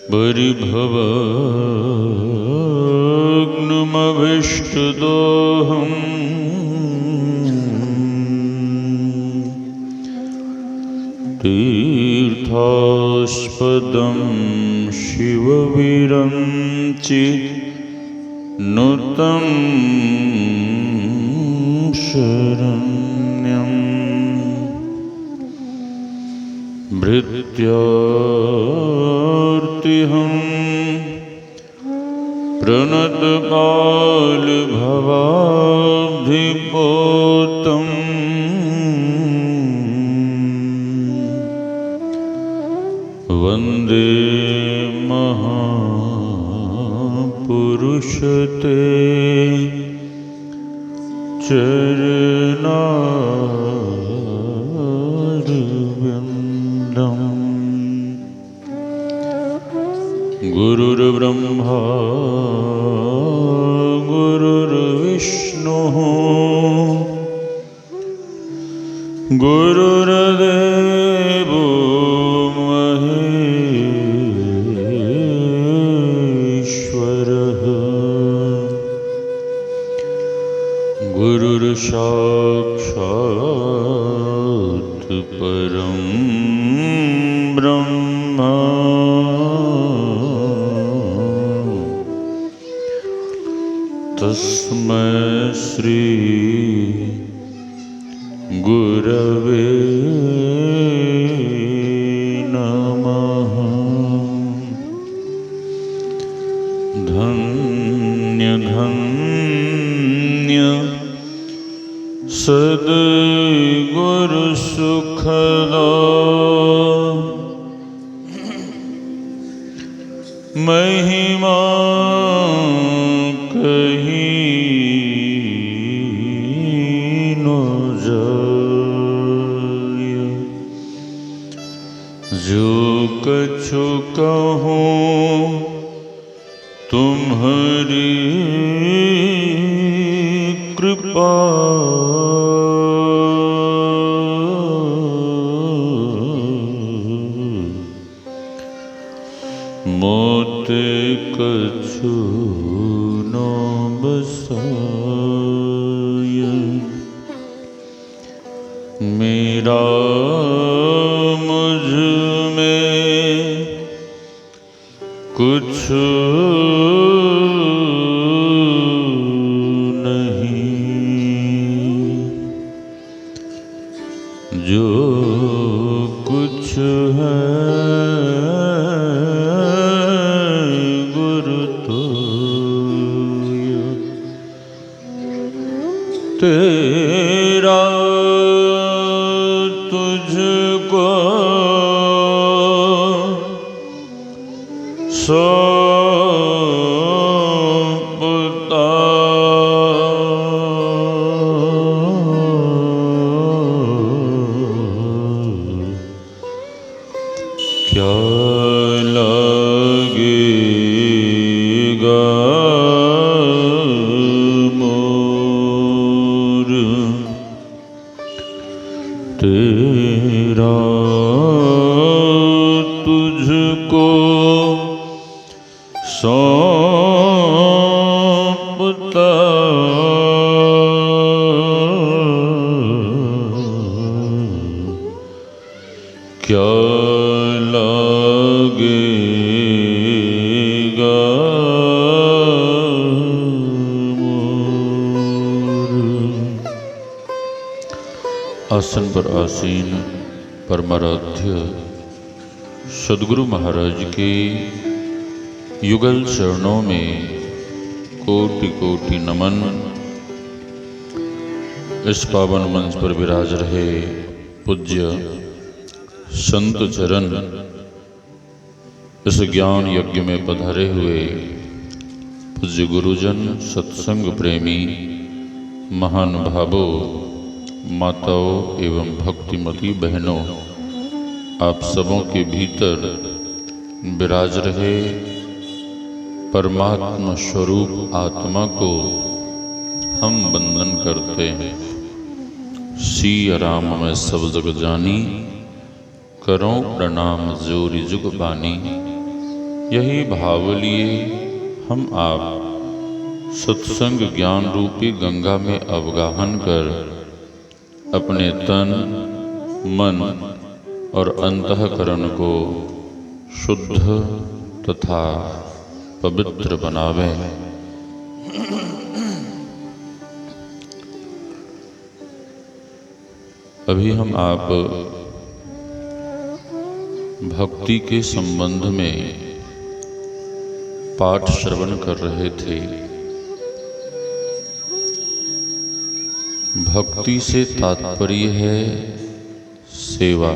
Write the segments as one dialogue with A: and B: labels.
A: परिभवग्नमभिष्टदोहम् तीर्थास्पदं शिवविरञ्चिनुतं शरण्यम् भृत्यार्तिहं प्रणतकालभवाब्धिपोतम् वन्दे महापुरुषते चरणारविन्दम्। गुरुर्ब्रह्मा गुरुर्विष्णुः गुरुर्देवो गुरुर्साक्षात् परं ब्रह्म तस्मै श्री गुरवे नमः। धन्य धन्य सद्गुरु सुखदा महिमा कहीं न जाय। जो कछु कहूँ तुम्हारी कृपा मोते कछु न बसाय। मेरा मुझ में कुछ नहीं, जो कुछ है तेरा। तुझको सौंपता क्या लगेगा तेरा। तुझको सौंपता क्या लगेगा आसन पर आसीन परमाराध्य सद्गुरु महाराज के युगल चरणों में कोटि कोटि नमन। इस पावन मंच पर विराज रहे पूज्य संत चरण, इस ज्ञान यज्ञ में पधारे हुए पूज्य गुरुजन, सत्संग प्रेमी महानुभावों, माताओं एवं भक्तिमती बहनों, आप सबों के भीतर विराज रहे परमात्मा स्वरूप आत्मा को हम वंदन करते हैं। सिया राम में सब जग जानी, करो प्रणाम जोरी जुग बानी। यही भाव लिए हम आप सत्संग ज्ञान रूपी गंगा में अवगाहन कर अपने तन, मन और अंतःकरण को शुद्ध तथा पवित्र बनावे। अभी हम आप भक्ति के संबंध में पाठ श्रवण कर रहे थे। भक्ति से तात्पर्य है सेवा,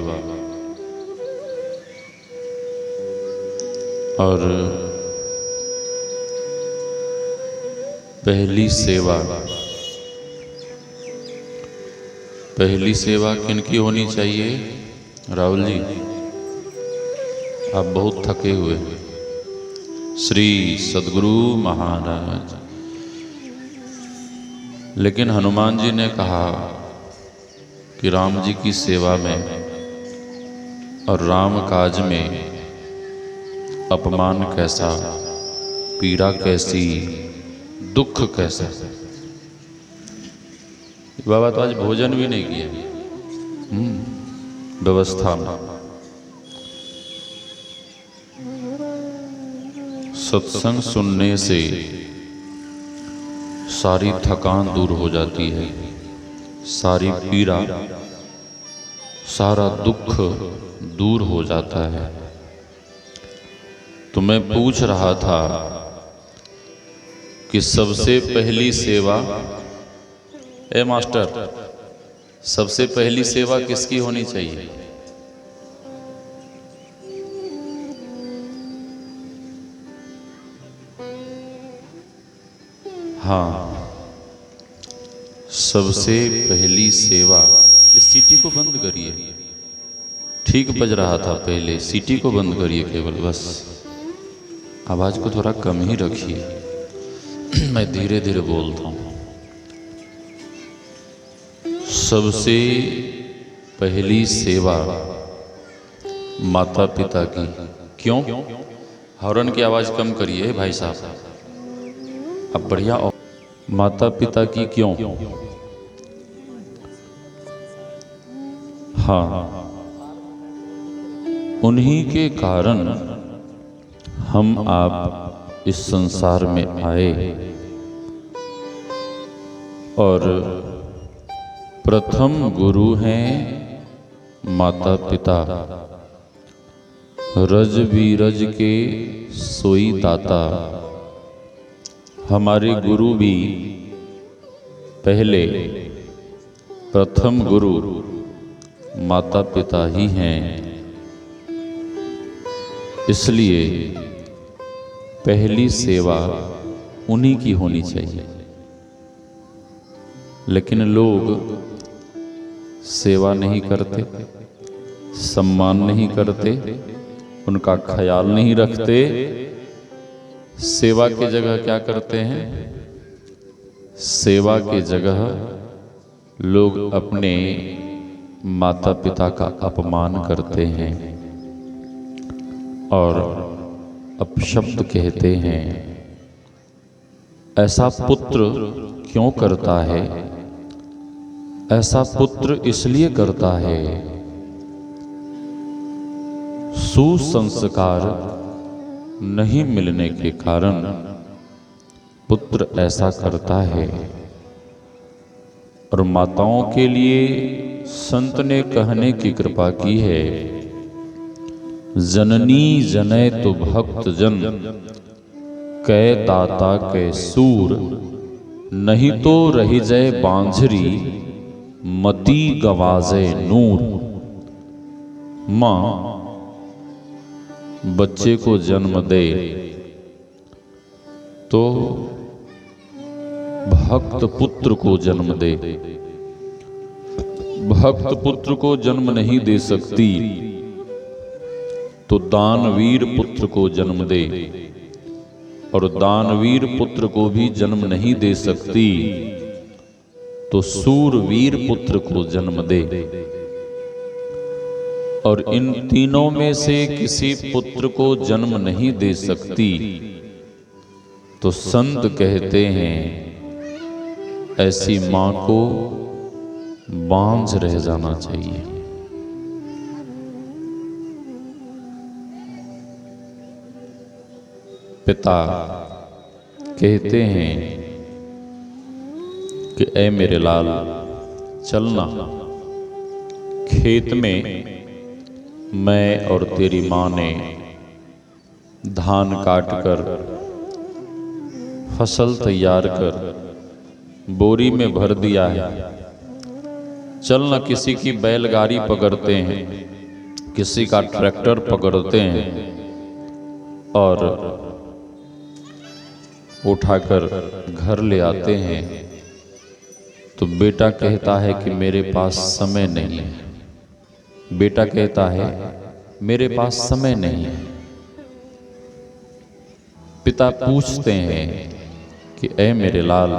A: और पहली सेवा किनकी होनी चाहिए? राहुल जी, आप बहुत थके हुए हैं। श्री सद्गुरु महाराज। लेकिन हनुमान जी ने कहा कि राम जी की सेवा में और राम काज में अपमान कैसा, पीड़ा कैसी, दुख कैसा। बाबा तो आज भोजन भी नहीं किया व्यवस्था में। सत्संग सुनने से सारी थकान दूर हो जाती है, सारी पीड़ा, सारा दुख दूर हो जाता है। तो मैं पूछ रहा था कि सबसे पहली सेवा, ए मास्टर, सबसे पहली सेवा किसकी होनी चाहिए? हाँ, सबसे पहली सेवा। इस सीटी को बंद करिए, ठीक बज रहा था पहले। सीटी को बंद करिए केवल, बस आवाज को थोड़ा कम ही रखिए, मैं धीरे धीरे बोलता हूँ। सबसे पहली सेवा माता पिता की। क्यों? हॉर्न की आवाज कम करिए भाई साहब, अब बढ़िया। माता पिता की क्यों? हाँ, उन्हीं के कारण हम आप इस संसार में आए, और प्रथम गुरु हैं माता पिता। रज बीरज के सोई दाता। हमारे गुरु भी पहले प्रथम गुरु माता पिता ही हैं। इसलिए पहली सेवा उन्हीं की होनी चाहिए। लेकिन लोग सेवा नहीं करते, सम्मान नहीं करते, उनका ख्याल नहीं रखते। सेवा की जगह क्या करते हैं? सेवा की जगह लोग अपने माता पिता का अपमान करते हैं और अपशब्द कहते हैं। ऐसा पुत्र क्यों करता है? ऐसा पुत्र इसलिए करता है, सुसंस्कार नहीं मिलने के कारण पुत्र ऐसा करता है। और माताओं के लिए संत ने कहने की कृपा की है, जननी जनै तो भक्त जन, कै दाता कै सूर, नहीं तो रही जय बांझरी, मती गवाजे नूर। माँ बच्चे को जन्म दे तो भक्त पुत्र को जन्म दे। भक्त पुत्र को जन्म नहीं दे सकती तो दानवीर पुत्र को जन्म दे, और दानवीर पुत्र को भी जन्म नहीं दे सकती तो सूरवीर पुत्र को जन्म दे। और इन तीनों में से किसी पुत्र को जन्म नहीं दे सकती, तो संत कहते हैं ऐसी मां को बांझ रह जाना चाहिए। पिता कहते हैं कि ऐ मेरे लाल, चलना, खेत में मैं और तेरी मां ने धान काट कर फसल तैयार कर बोरी में भर दिया है। चलना, किसी की बैलगाड़ी पकड़ते हैं, किसी का ट्रैक्टर पकड़ते हैं और उठाकर घर ले आते हैं। तो बेटा कहता है कि मेरे पास समय नहीं है। बेटा कहता है मेरे पास समय नहीं है। पिता पूछते हैं कि ऐ मेरे लाल,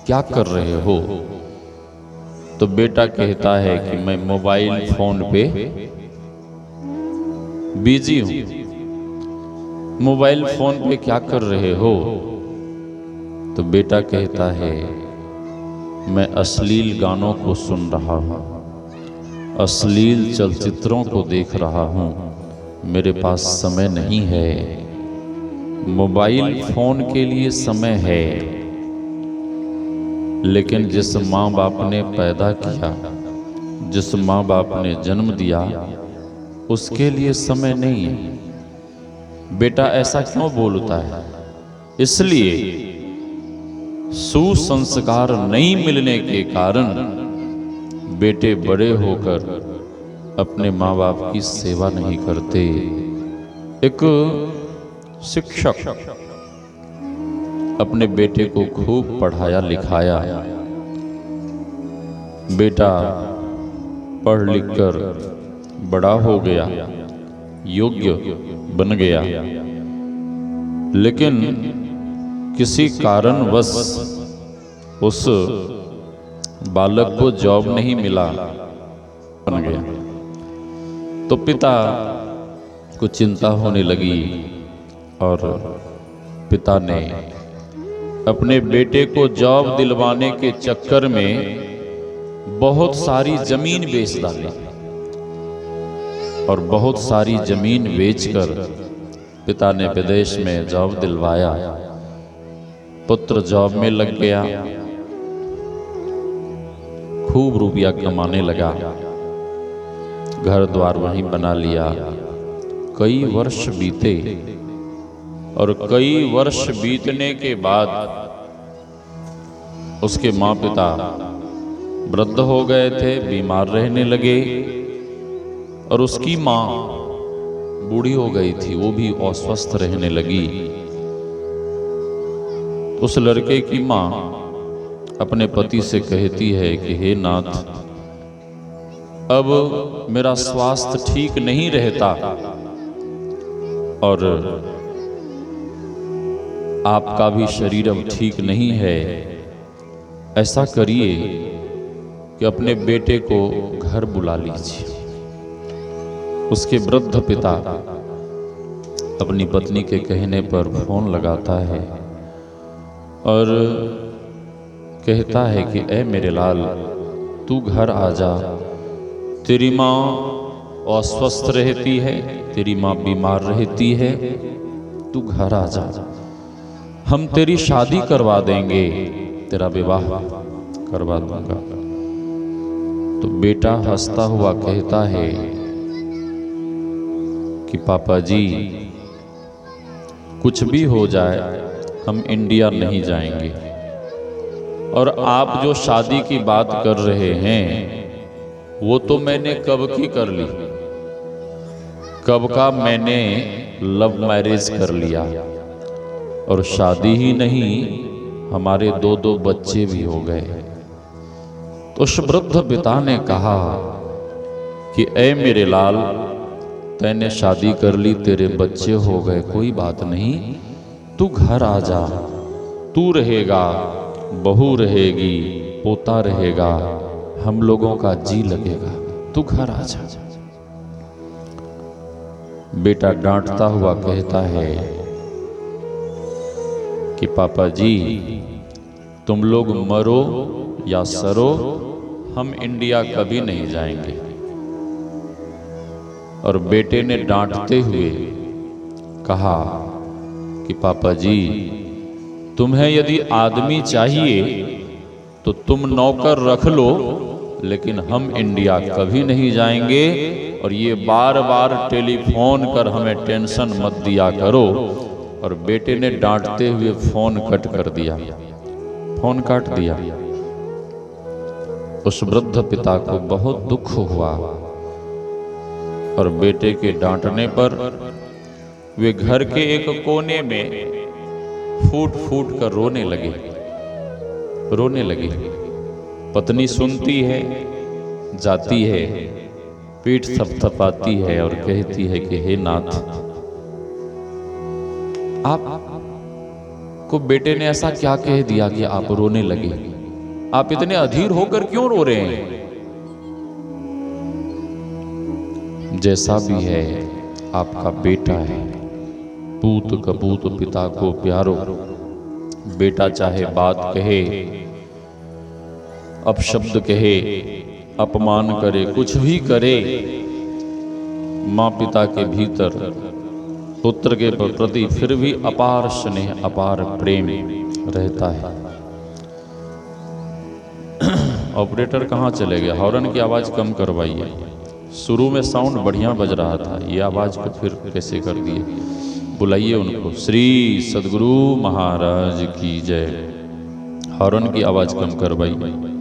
A: क्या कर रहे हो? तो बेटा कहता है कि मैं मोबाइल फोन पे बिजी हूं। मोबाइल फोन पे क्या कर रहे हो? तो बेटा कहता है मैं अश्लील गानों को सुन रहा हूं, अश्लील चलचित्रों को देख रहा हूं, मेरे पास समय नहीं है। मोबाइल फोन के लिए समय है, लेकिन जिस माँ बाप ने पैदा किया, जिस माँ बाप ने जन्म दिया, उसके लिए समय नहीं है। बेटा ऐसा क्यों बोलता है? इसलिए सुसंस्कार नहीं मिलने के कारण बेटे बड़े होकर अपने माँ बाप की सेवा नहीं करते। एक शिक्षक अपने बेटे को खूब पढ़ाया लिखाया, बेटा पढ़ लिख कर बड़ा हो गया, योग्य बन गया, लेकिन किसी कारणवश उस बालक को जॉब नहीं मिला, बन गया। तो पिता को चिंता होने लगी और पिता ने अपने बेटे को जॉब दिलवाने के चक्कर में बहुत सारी जमीन बेच डाली और बहुत सारी जमीन बेचकर पिता ने विदेश में जॉब दिलवाया। पुत्र जॉब में लग गया, खूब रुपया कमाने लगा, घर द्वार वहीं बना लिया। कई वर्ष बीते और कई वर्ष बीतने के बाद उसके माँ पिता वृद्ध हो गए थे, बीमार रहने लगे और उसकी माँ बूढ़ी हो गई थी, वो भी अस्वस्थ रहने लगी। उस लड़के की माँ अपने पति से कहती है कि हे नाथ, अब मेरा स्वास्थ्य ठीक नहीं रहता और आपका भी शरीर अब ठीक नहीं है। ऐसा करिए कि अपने बेटे को घर बुला लीजिए। उसके वृद्ध पिता अपनी पत्नी के कहने पर फोन लगाता है और कहता है कि ऐ मेरे लाल, तू घर आ जा, तेरी माँ अस्वस्थ रहती है, तेरी माँ बीमार रहती है, तू घर आ जा, हम तेरी शादी करवा देंगे, तेरा विवाह करवा दूंगा। तो बेटा हंसता हुआ कहता है कि पापा जी, कुछ भी हो जाए हम इंडिया नहीं जाएंगे, और आप जो शादी की बात कर रहे हैं वो तो मैंने कब की कर ली, कब का मैंने लव मैरिज कर लिया, और शादी ही नहीं हमारे 2-2 बच्चे भी हो गए। तो उस वृद्ध पिता ने कहा कि ऐ मेरे लाल, तैने शादी कर ली, तेरे बच्चे हो गए, कोई बात नहीं, तू घर आ जा, तू रहेगा, बहू रहेगी, पोता रहेगा, हम लोगों का जी लगेगा, तू घर आ जा। बेटा डांटता हुआ कहता है कि पापा जी तुम लोग मरो या सरो, हम इंडिया कभी नहीं जाएंगे। और बेटे ने डांटते हुए कहा कि पापा जी तुम्हें यदि आदमी चाहिए तो तुम नौकर रख लो, लेकिन हम इंडिया कभी नहीं जाएंगे। और ये बार बार टेलीफोन कर हमें टेंशन मत दिया करो। और बेटे ने डांटते हुए फोन कट कर दिया, फोन काट दिया। उस वृद्ध पिता को बहुत दुख हुआ और बेटे के डांटने पर वे घर के एक कोने में फूट फूट कर रोने लगे। पत्नी सुनती है, जाती है, पीठ थपथपाती है और कहती है कि हे नाथ, आप को बेटे ने ऐसा क्या कह दिया कि आप रोने लगे? आप इतने अधीर होकर क्यों रो रहे हैं? जैसा भी है आपका बेटा है, पूत कपूत पिता को प्यारो। बेटा चाहे बात कहे, अपशब्द कहे, अपमान करे, कुछ भी करे, माँ पिता के भीतर पुत्र के प्रति फिर भी अपार स्नेह, अपार प्रेम रहता है। ऑपरेटर कहाँ चले गए? हॉर्न की आवाज कम करवाइए। शुरू में साउंड बढ़िया बज रहा था, ये आवाज को फिर कैसे कर दिए? बुलाइए उनको। श्री सद्गुरु महाराज की जय। हॉर्न की आवाज कम करवाइए।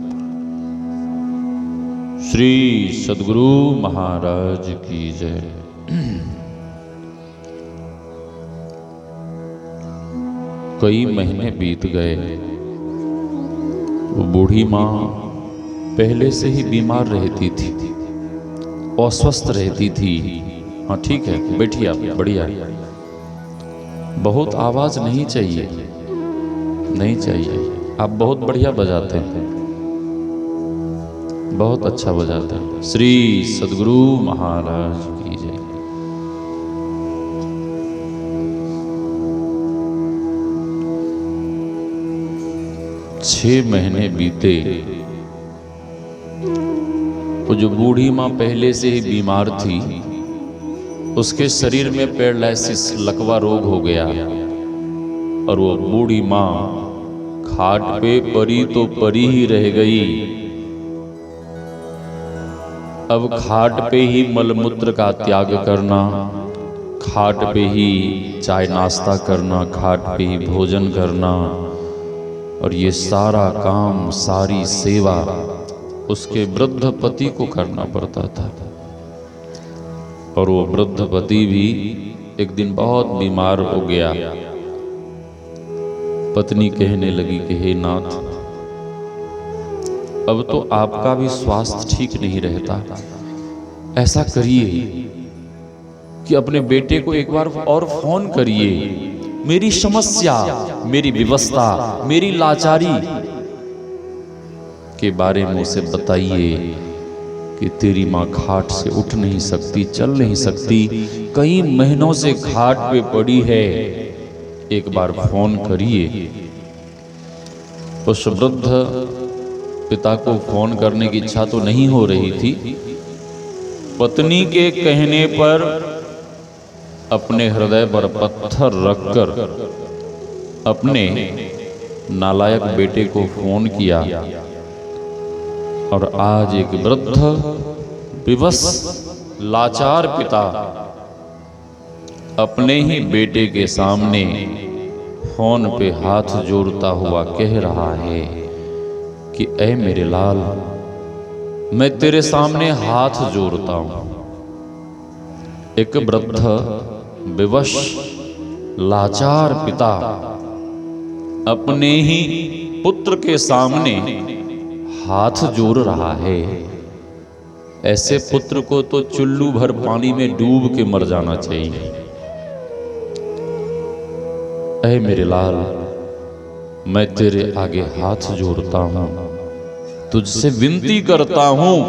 A: श्री सद्गुरु महाराज की जय। कई महीने बीत गए। वो बूढ़ी माँ पहले से ही बीमार रहती थी, अस्वस्थ रहती थी। हाँ ठीक है, बैठिए आप, बढ़िया। बहुत आवाज नहीं चाहिए, नहीं चाहिए। आप बहुत बढ़िया बजाते हैं, बहुत अच्छा बजाते हैं। श्री सद्गुरु महाराज की जय। छह महीने बीते। वो जो बूढ़ी माँ पहले से ही बीमार थी, उसके शरीर में पैरालिसिस, लकवा रोग हो गया। और वो बूढ़ी माँ खाट पे परी तो परी ही रह गई। अब खाट पे ही मलमूत्र का त्याग करना, खाट पे ही चाय नाश्ता करना, खाट पे ही भोजन करना, और ये सारा काम, सारी सेवा उसके वृद्ध पति को करना पड़ता था। और वो वृद्ध पति भी एक दिन बहुत बीमार हो गया। पत्नी कहने लगी कि हे नाथ, अब तो आपका भी स्वास्थ्य ठीक नहीं रहता। ऐसा करिए कि अपने बेटे को एक बार और फोन करिए, मेरी समस्या, मेरी विवशता, मेरी लाचारी के बारे में उसे बताइए कि तेरी माँ खाट से उठ नहीं सकती, चल नहीं सकती, कई महीनों से खाट पे पड़ी है, एक बार फोन करिए। उस वृद्ध पिता को फोन करने की इच्छा तो नहीं हो रही थी। पत्नी के कहने पर अपने हृदय पर पत्थर रखकर अपने नालायक बेटे को फोन किया। और आज एक वृद्ध विवश लाचार पिता अपने ही बेटे के सामने फोन पे हाथ जोड़ता हुआ कह रहा है कि ऐ मेरे लाल, मैं तेरे सामने हाथ जोड़ता हूं। एक वृद्ध विवश लाचार पिता अपने ही पुत्र के सामने हाथ जोड़ रहा है। ऐसे पुत्र को तो चुल्लू भर पानी में डूब के मर जाना चाहिए। ऐ मेरे लाल, मैं तेरे आगे हाथ जोड़ता हूं, तुझसे विनती करता हूं।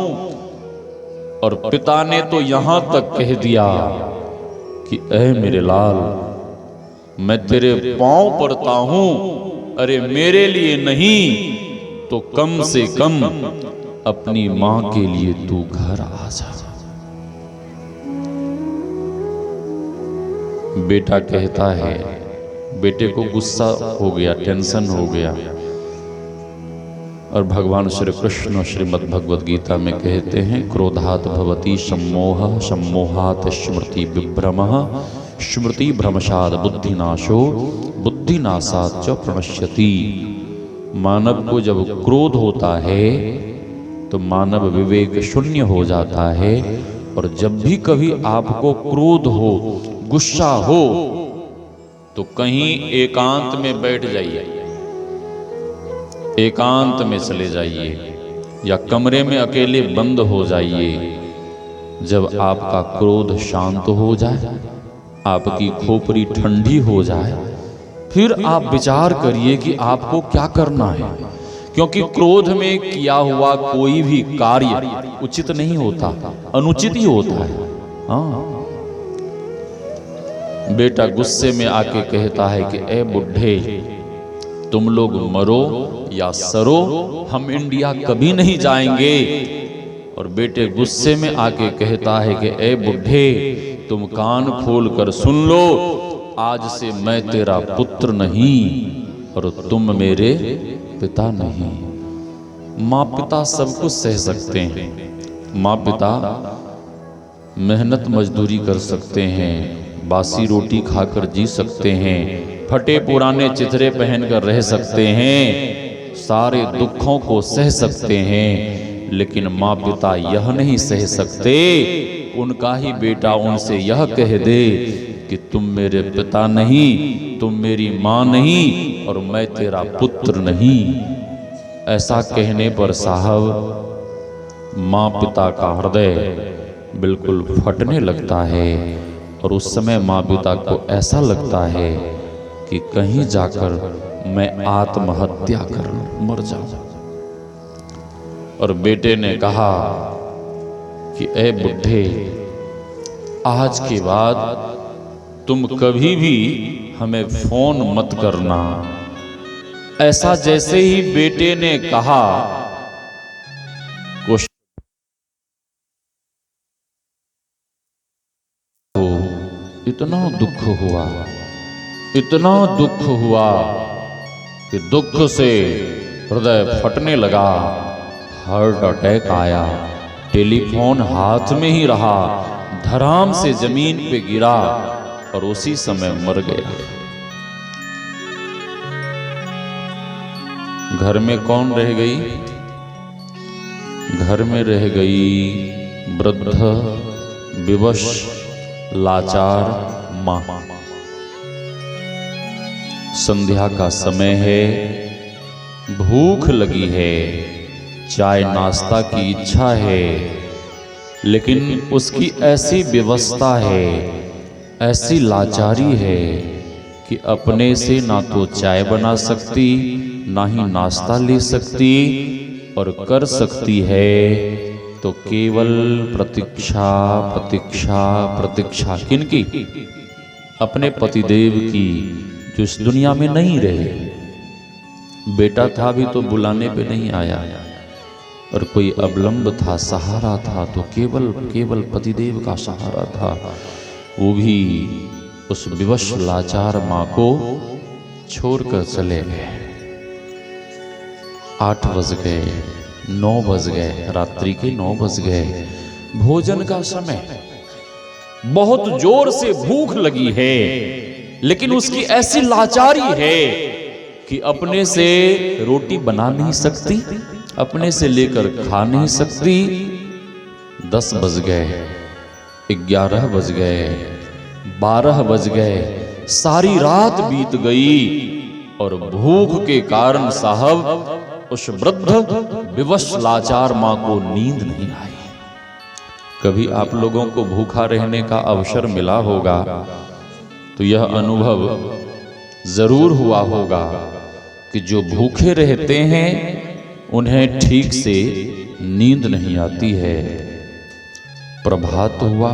A: और पिता ने तो यहां तक कह दिया कि ऐ मेरे लाल, मैं तेरे पांव पड़ता हूं, अरे मेरे लिए नहीं तो कम से कम अपनी मां के लिए तू घर आ जा। बेटा कहता है, बेटे को गुस्सा हो गया, टेंशन हो गया, और भगवान श्री कृष्ण श्रीमद् भगवद गीता में कहते हैं, क्रोधात भवति सम्मोह, सम्मोहात स्मृति विभ्रमः, स्मृति भ्रमशाद बुद्धिनाशो, बुद्धिनाशात च प्रणश्यति। मानव को जब क्रोध होता है तो मानव विवेक शून्य हो जाता है, और जब भी कभी आपको क्रोध हो, गुस्सा हो, तो कहीं एकांत में बैठ जाइए, एकांत में चले जाइए, या कमरे में अकेले बंद हो जाइए। जब आपका क्रोध शांत हो जाए, आपकी खोपड़ी ठंडी हो जाए, फिर आप विचार करिए कि आपको क्या करना है, क्योंकि क्रोध में किया हुआ कोई भी कार्य उचित नहीं होता, अनुचित ही होता है। हाँ, बेटा गुस्से में आके कहता है कि ए बुढ़े, तुम लोग मरो या सरो, हम इंडिया कभी नहीं जाएंगे। और बेटे गुस्से में आके कहता है कि ए बुढ़े, तुम कान खोल कर सुन लो, आज से मैं तेरा पुत्र नहीं और तुम मेरे पिता नहीं। माँ पिता सब कुछ सह सकते हैं, माँ पिता मेहनत मजदूरी कर सकते हैं, बासी रोटी खाकर जी सकते हैं, फटे पुराने चिथरे पहनकर रह सकते हैं, सारे दुखों को सह सकते हैं, लेकिन माँ पिता यह नहीं सह सकते, उनका ही बेटा उनसे यह कह दे कि तुम मेरे पिता नहीं, तुम मेरी माँ नहीं और मैं तेरा पुत्र नहीं। ऐसा कहने पर साहब माँ पिता का हृदय बिल्कुल फटने लगता है, और उस समय माँ पिता को ऐसा लगता है कि कहीं जाकर मैं आत्महत्या कर लूं, मर जाऊं। और बेटे ने कहा कि ए बुढ़े, आज के बाद तुम कभी भी हमें फोन मत करना। ऐसा जैसे ही बेटे ने कहा, इतना दुख हुआ, इतना दुख हुआ कि दुख से हृदय फटने लगा, हार्ट अटैक आया, टेलीफोन हाथ में ही रहा, धड़ाम से जमीन पे गिरा और उसी समय मर गया। घर में कौन रह गई? घर में रह गई वृद्ध विवश लाचार मां। संध्या का समय है, भूख लगी है, चाय नाश्ता की इच्छा है, लेकिन उसकी ऐसी व्यवस्था है, ऐसी लाचारी है कि अपने से ना तो चाय बना सकती, ना ही नाश्ता ले सकती, और कर सकती है तो केवल प्रतीक्षा प्रतीक्षा प्रतीक्षा। किनकी? अपने पतिदेव की, जो इस दुनिया में नहीं रहे। बेटा था भी तो बुलाने पे नहीं आया, और कोई अवलंब था, सहारा था तो केवल केवल पतिदेव का सहारा था। वो भी उस विवश लाचार मां को छोड़कर चले गए। 8 बज गए, 9 बज गए, रात्रि के 9 बज गए, भोजन का समय। बहुत जोर से भूख लगी है, लेकिन उसकी ऐसी लाचारी है कि अपने से रोटी बना नहीं सकती, अपने से लेकर खा नहीं सकती। 10 बज गए, 11 बज गए, 12 बज गए, सारी रात बीत गई, और भूख के कारण साहब उस वृद्ध विवश लाचार मां को नींद नहीं आई। कभी आप लोगों को भूखा रहने का अवसर मिला होगा तो यह अनुभव जरूर हुआ होगा कि जो भूखे रहते हैं उन्हें ठीक से नींद नहीं आती है। प्रभात हुआ,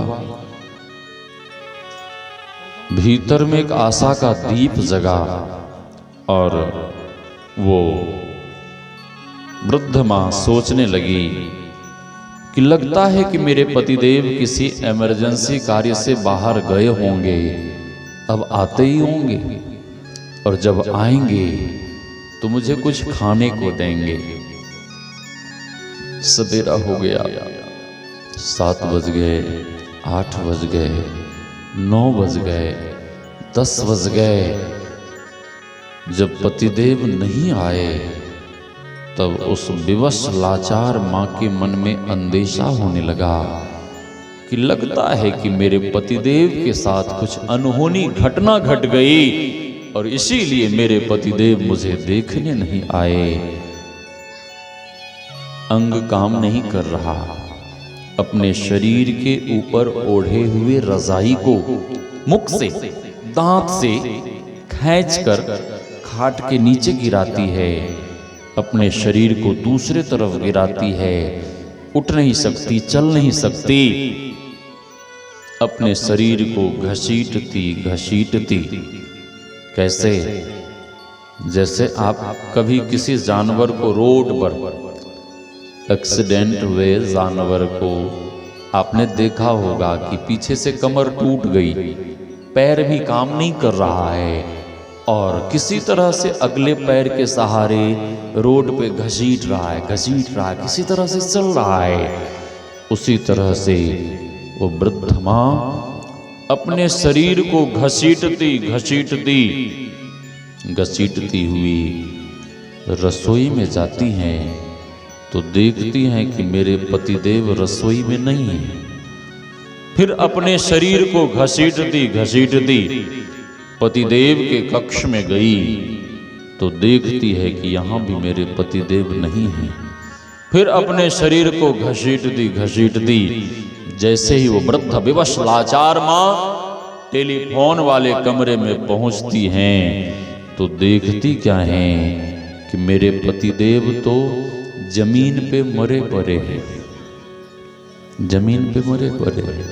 A: भीतर में एक आशा का दीप जगा और वो वृद्ध मां सोचने लगी कि लगता है कि मेरे पतिदेव किसी इमरजेंसी कार्य से बाहर गए होंगे, अब आते ही होंगे और जब आएंगे तो मुझे कुछ खाने को देंगे। सवेरा हो गया, 7 बज गए, 8 बज गए, 9 बज गए, 10 बज गए। जब पतिदेव नहीं आए तब उस विवश लाचार मां के मन में अंदेशा होने लगा कि लगता है कि मेरे पतिदेव के साथ कुछ अनहोनी घटना घट गई और इसीलिए मेरे पतिदेव मुझे देखने नहीं आए। अंग काम नहीं कर रहा, अपने शरीर के ऊपर ओढ़े हुए रजाई को मुख से, दांत से खींचकर खाट के नीचे गिराती है, अपने शरीर को दूसरे तरफ गिराती है, उठ नहीं सकती, चल नहीं सकती, अपने शरीर को घसीटती घसीटती। कैसे? जैसे आप कभी किसी जानवर को रोड पर एक्सीडेंट हुए जानवर को आपने देखा होगा कि पीछे से कमर टूट गई, पैर भी काम नहीं कर रहा है और किसी तरह से अगले पैर के सहारे रोड पे घसीट रहा है, किसी तरह से चल रहा है। उसी तरह से वो वृद्ध मां अपने शरीर को घसीटती घसीटती घसीटती हुई रसोई में जाती हैं तो देखती हैं कि मेरे पतिदेव रसोई में नहीं है। फिर अपने शरीर को घसीटती घसीटती पतिदेव के कक्ष में गई तो देखती है कि यहाँ भी मेरे पतिदेव नहीं हैं। फिर अपने शरीर को घसीटती घसीटती जैसे ही वो वृद्ध विवश लाचार मां टेलीफोन वाले कमरे में पहुंचती हैं तो देखती क्या है कि मेरे पतिदेव तो जमीन पे मरे पड़े हैं, जमीन पे मरे पड़े हैं।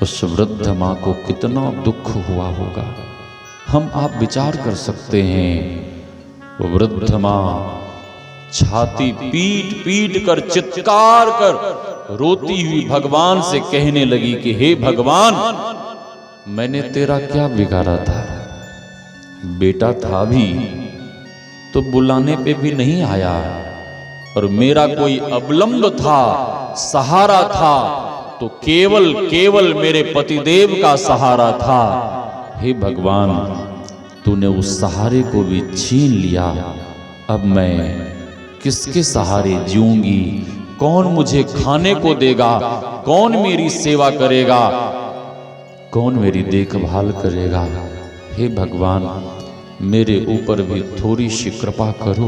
A: उस वृद्ध मां को कितना दुख हुआ होगा, हम आप विचार कर सकते हैं। वो वृद्ध मां छाती पीट पीट कर चित्कार कर रोती हुई भगवान से कहने लगी कि हे भगवान, मैंने तेरा क्या बिगाड़ा था? बेटा था भी तो बुलाने पे भी नहीं आया और मेरा कोई अवलंब था, सहारा था तो केवल मेरे पतिदेव का सहारा था। हे भगवान, तूने उस सहारे को भी छीन लिया, अब मैं किसके सहारे जीऊंगी? कौन मुझे खाने को देगा? कौन मेरी सेवा करेगा? कौन मेरी देखभाल करेगा? हे भगवान, मेरे ऊपर भी थोड़ी सी कृपा करो,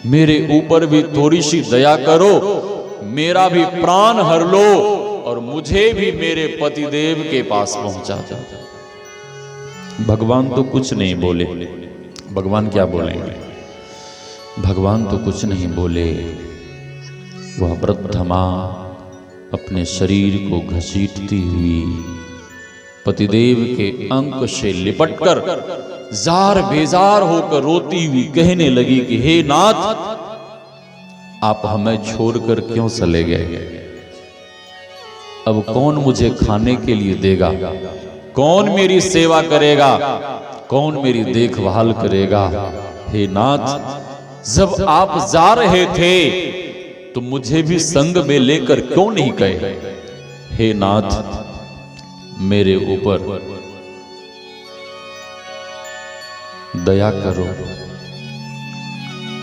A: मेरे ऊपर भी थोड़ी सी दया करो, मेरा भी प्राण हर लो और मुझे भी मेरे पतिदेव के पास पहुंचा दो। भगवान तो कुछ नहीं बोले। भगवान क्या बोलेंगे? भगवान तो कुछ नहीं बोले। वह वृद्ध मां अपने शरीर को घसीटती हुई पतिदेव के अंक से लिपटकर जार बेजार होकर रोती हुई कहने लगी कि हे नाथ, आप हमें छोड़कर क्यों चले गए? अब कौन मुझे खाने के लिए देगा? कौन मेरी सेवा करेगा? कौन मेरी देखभाल करेगा? हे नाथ, जब आप जा रहे थे तो मुझे भी संग में लेकर क्यों नहीं गए? हे नाथ, मेरे ऊपर दया करो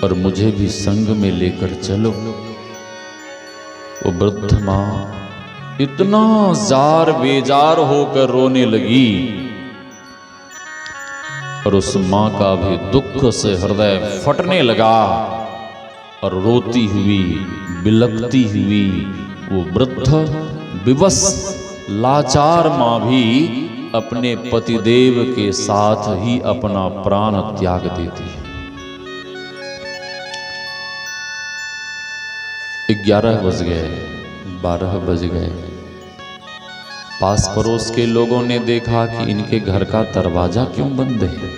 A: और मुझे भी संग में लेकर चलो। वो वृद्ध मां इतना जार बेजार होकर रोने लगी और उस मां का भी दुख से हृदय फटने लगा और रोती हुई बिलखती हुई वो वृद्ध विवश लाचार मां भी अपने पतिदेव के साथ ही अपना प्राण त्याग देती है। 11 बज गए, 12 बज गए, पास पड़ोस के लोगों ने देखा कि इनके घर का दरवाजा क्यों बंद है।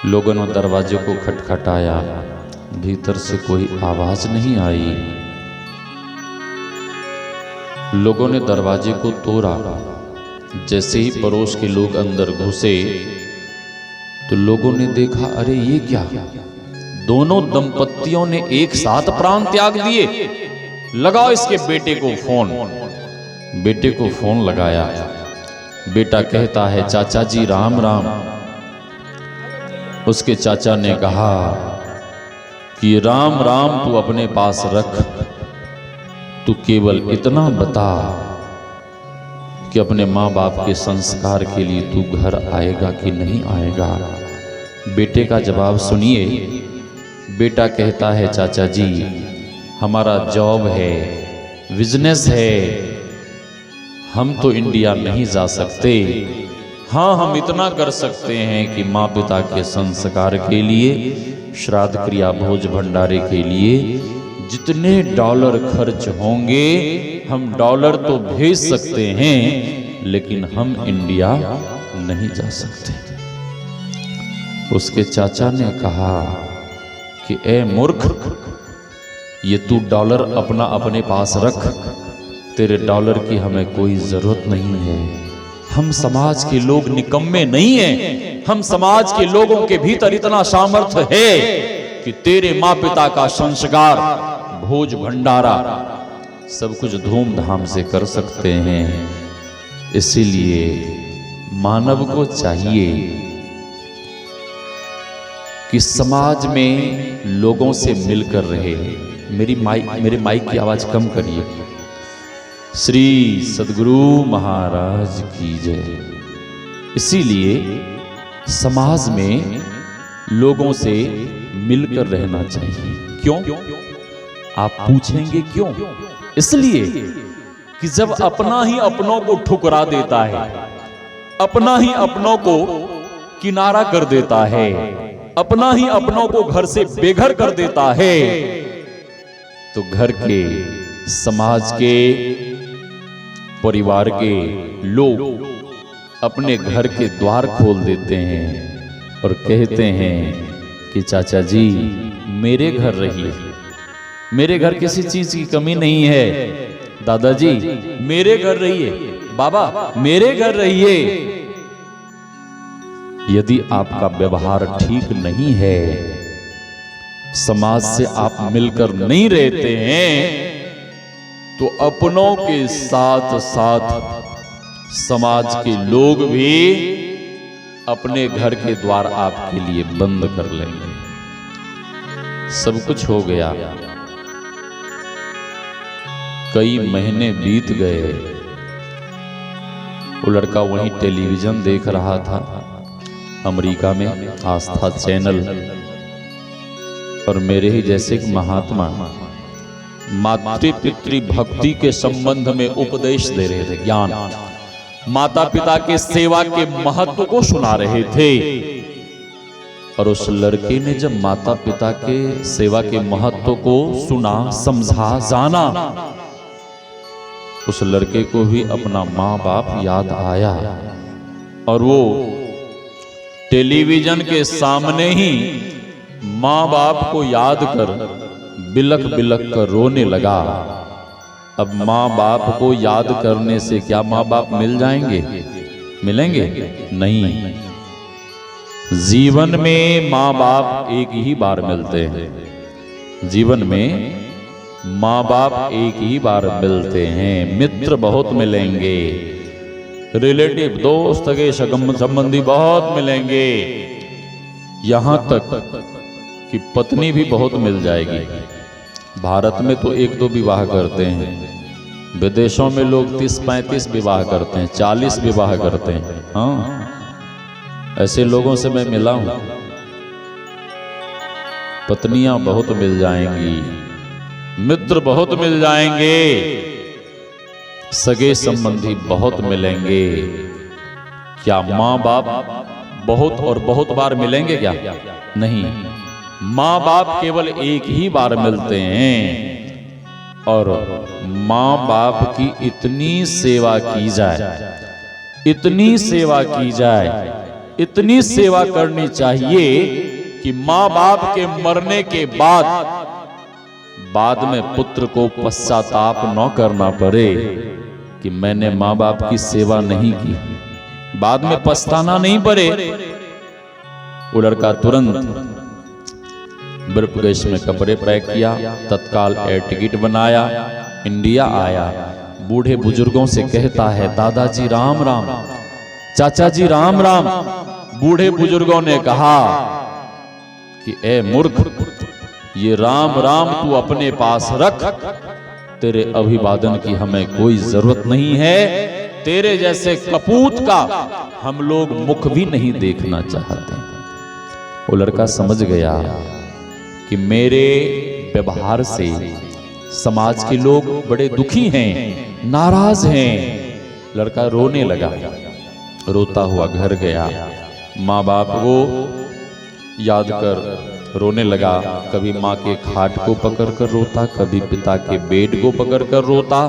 A: लोगों ने दरवाजे को खटखटाया, भीतर से कोई आवाज नहीं आई। लोगों ने दरवाजे को तोड़ा। जैसे ही पड़ोस के लोग अंदर घुसे तो लोगों ने देखा, अरे ये क्या, दोनों दंपतियों ने एक साथ प्राण त्याग दिए। लगाओ इसके बेटे को फोन। बेटे को फोन लगाया। बेटा कहता है, चाचा जी राम राम। उसके चाचा ने कहा कि राम राम तू अपने पास रख, तू केवल इतना बता कि अपने माँ बाप के संस्कार के लिए तू घर आएगा कि नहीं आएगा। बेटे का जवाब सुनिए। बेटा कहता है, चाचा जी हमारा जॉब है, बिजनेस है, हम तो इंडिया नहीं जा सकते। हाँ, हम इतना कर सकते हैं कि माँ पिता के संस्कार के लिए, श्राद्ध क्रिया भोज भंडारे के लिए जितने डॉलर खर्च होंगे हम डॉलर तो भेज सकते हैं, लेकिन हम इंडिया नहीं जा सकते। उसके चाचा ने कहा कि ए मूर्ख, ये तू डॉलर अपना अपने पास रख, तेरे डॉलर की हमें कोई जरूरत नहीं है। हम समाज के लोग निकम्मे नहीं हैं। हम समाज के लोगों के भीतर इतना सामर्थ्य है कि तेरे माँ पिता का संस्कार, भोज भंडारा सब कुछ धूमधाम से कर सकते हैं। इसीलिए मानव को चाहिए कि समाज में लोगों से मिलकर रहे। मेरे माइक की आवाज कम करिए। श्री सद्गुरु महाराज की जय। इसीलिए समाज में लोगों से मिलकर रहना चाहिए। क्यों? आप पूछेंगे क्यों? इसलिए कि जब अपना ही अपनों को ठुकरा देता है, अपना ही अपनों को किनारा कर देता है, अपना ही अपनों को घर से बेघर कर देता है, तो घर के, समाज के, परिवार के लोग अपने घर के द्वार खोल देते हैं और कहते हैं कि चाचा जी मेरे घर रहिए, मेरे घर किसी चीज की कमी नहीं है। दादाजी मेरे घर रहिए, बाबा मेरे घर रहिए। यदि आपका व्यवहार ठीक नहीं है, समाज से आप मिलकर नहीं रहते हैं, तो अपनों के साथ साथ समाज के लोग भी अपने घर के द्वार आपके लिए बंद कर लेंगे। सब कुछ हो गया। कई महीने बीत गए। वो लड़का वहीं टेलीविजन देख रहा था, अमेरिका में आस्था चैनल, और मेरे ही जैसे एक महात्मा मातृ पितृ भक्ति के संबंध में उपदेश दे रहे थे, ज्ञान, माता पिता के सेवा के महत्व को सुना रहे थे। और उस लड़के ने जब माता पिता के सेवा के महत्व को सुना, समझा, जाना, उस लड़के को भी अपना माँ बाप याद आया और वो टेलीविजन के सामने ही माँ बाप को याद कर बिलख बिलख कर रोने लगा। अब माँ बाप को याद करने से क्या माँ बाप मिल जाएंगे? मिलेंगे नहीं। जीवन में माँ बाप एक ही बार मिलते हैं। जीवन में माँ बाप एक ही बार मिलते हैं। मित्र बहुत मिलेंगे, रिलेटिव, दोस्त के संबंधी बहुत मिलेंगे, यहां तक कि पत्नी भी बहुत मिल जाएगी। भारत में तो 1-2 विवाह करते हैं, विदेशों में लोग 30-35 विवाह करते हैं, 40 विवाह करते हैं। हाँ, ऐसे लोगों से मैं मिला हूं। पत्नियां बहुत मिल जाएंगी, मित्र बहुत मिल जाएंगे, सगे संबंधी बहुत मिलेंगे। क्या माँ बाप बहुत और बहुत बार मिलेंगे क्या? नहीं, माँ बाप केवल एक ही बार मिलते हैं। और माँ बाप की इतनी सेवा की जाए, इतनी सेवा की जाए, इतनी सेवा करनी चाहिए कि माँ बाप के मरने के बाद में पुत्र को पश्चाताप न करना पड़े कि मैंने माँ बाप की सेवा नहीं की, बाद में पछताना नहीं पड़े। वो लड़का तुरंत ब्रीफकेस में कपड़े पैक किया, तत्काल एयर टिकट बनाया, इंडिया आया। बूढ़े बुजुर्गों से कहता है, दादाजी राम राम, चाचा जी राम राम। बूढ़े बुजुर्गों ने कहा कि ए मूर्ख, ये राम राम तू अपने पास रख, तेरे अभिवादन की हमें कोई जरूरत नहीं है, तेरे जैसे कपूत का हम लोग मुख भी नहीं देखना चाहते। वो लड़का समझ गया कि मेरे व्यवहार से समाज के लोग बड़े दुखी हैं, नाराज हैं। लड़का रोने लगा, रोता हुआ घर गया, माँ बाप को याद कर रोने लगा। कभी माँ के खाट को पकड़कर रोता, कभी पिता के बेड को पकड़कर रोता,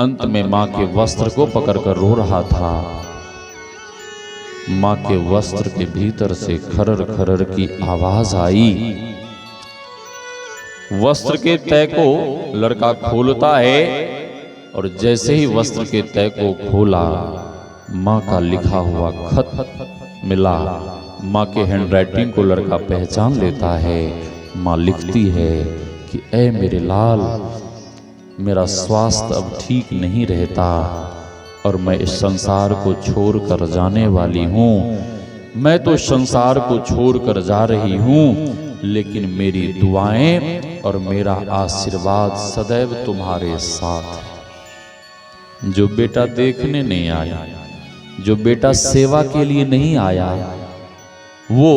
A: अंत में माँ के वस्त्र को पकड़कर रो रहा था। माँ के वस्त्र के भीतर से खरर खरर की आवाज आई। वस्त्र के तय को लड़का खोलता है और जैसे ही वस्त्र के तय को खोला, माँ का लिखा हुआ खत मिला। माँ के हैंडराइटिंग को लड़का पहचान लेता है। माँ लिखती है कि ऐ मेरे लाल, मेरा स्वास्थ्य अब ठीक नहीं रहता और मैं इस संसार को छोड़कर जाने वाली हूँ। मैं तो संसार को छोड़कर जा रही हूँ, लेकिन मेरी दुआएं और मेरा आशीर्वाद सदैव तुम्हारे साथ है। जो बेटा देखने नहीं आया, जो बेटा सेवा के लिए नहीं आया, वो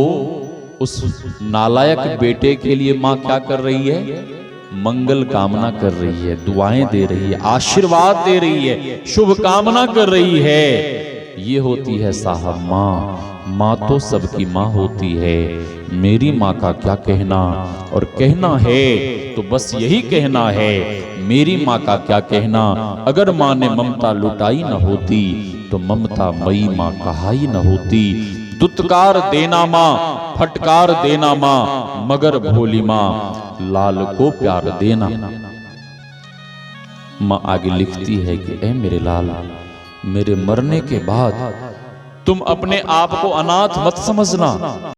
A: उस नालायक बेटे के लिए माँ क्या कर रही है? मंगल कामना कर रही है, दुआएं दे रही है, आशीर्वाद दे रही है, शुभ कामना कर रही है। ये होती है साहब माँ। माँ तो सबकी माँ होती है। मेरी माँ का क्या कहना, और कहना है तो बस यही कहना है, मेरी माँ का क्या कहना। अगर माँ ने ममता लुटाई न होती तो ममता मई माँ कहाई न होती। दुत्कार देना माँ, फटकार देना माँ, मगर भोली माँ लाल को प्यार देना। माँ आगे लिखती है कि ऐ मेरे लाल, मेरे मरने के बाद तुम अपने आप को अनाथ मत समझना।